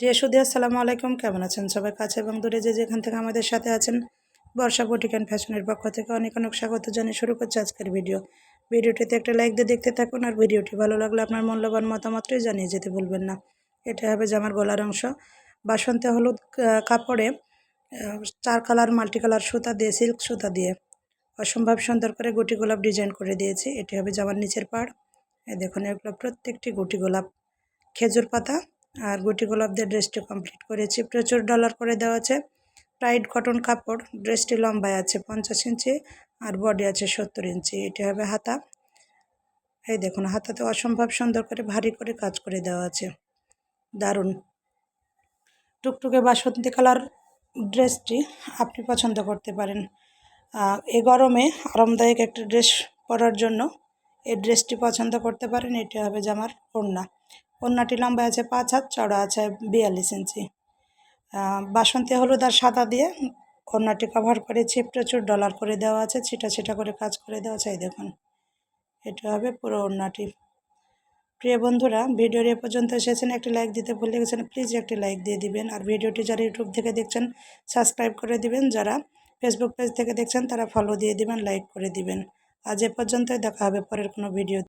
প্রিয় সুধী, আসসালামু আলাইকুম। কেমন আছেন সবাই? কাছে এবং দূরে যে যেখান থেকে আমাদের সাথে আছেন, বর্ষা বুটিক অ্যান্ড ফ্যাশনের পক্ষ থেকে অনেক অনেক স্বাগত জানিয়ে শুরু করছে আজকের ভিডিওটিতে একটা লাইক দিয়ে দেখতে থাকুন, আর ভিডিওটি ভালো লাগলে আপনার মূল্যবান মতামতটাই জানিয়ে যেতে ভুলবেন না। এটা হবে জামার গলার অংশ। বাসন্তী হলুদ কাপড়ে 4 কালার মাল্টি কালার সুতা দিয়ে, সিল্ক সুতা দিয়ে অসম্ভব সুন্দর করে গুটি গোলাপ ডিজাইন করে দিয়েছি। এটি হবে জামার নিচের পাড়। এই দেখুন, এগুলো প্রত্যেকটি গুটি গোলাপ খেজুর পাতা আর গুটি গোলাপ দিয়ে ড্রেসটি কমপ্লিট করেছি। প্রচুর ডলার করে দেওয়া আছে। টাইট কটন কাপড়। ড্রেসটি লম্বায় আছে 50 ইঞ্চি আর বডি আছে 70 ইঞ্চি। এটি হবে হাতা। এই দেখুন, হাতাতে অসম্ভব সুন্দর করে ভারী করে কাজ করে দেওয়া আছে, দারুণ টুকটুকে বাসন্তী কালার ড্রেসটি আপনি পছন্দ করতে পারেন। এই গরমে আরামদায়ক একটা ড্রেস পরার জন্য এই ড্রেসটি পছন্দ করতে পারেন। এটি হবে জামার ওড়না। ওড়নাটি লম্বা আছে 5 হাত, চওড়া আছে 42 ইঞ্চি। বাসন্তী হলুদ আর সাদা দিয়ে ওড়নাটি কভার করেছি। প্রচুর ডলার করে দেওয়া আছে, ছিটা ছিটা করে কাজ করে দেওয়া আছে। দেখুন, এটা হবে পুরো ওড়নাটি। প্রিয় বন্ধুরা, ভিডিওর এ পর্যন্ত এসেছেন, একটি লাইক দিতে ভুলে গেছেন, প্লিজ একটি লাইক দিয়ে দিবেন। আর ভিডিওটি যারা ইউটিউব থেকে দেখছেন সাবস্ক্রাইব করে দিবেন, যারা ফেসবুক পেজ থেকে দেখছেন তারা ফলো দিয়ে দিবেন, লাইক করে দিবেন। আজ এ পর্যন্তই, দেখা হবে পরের কোনো ভিডিও।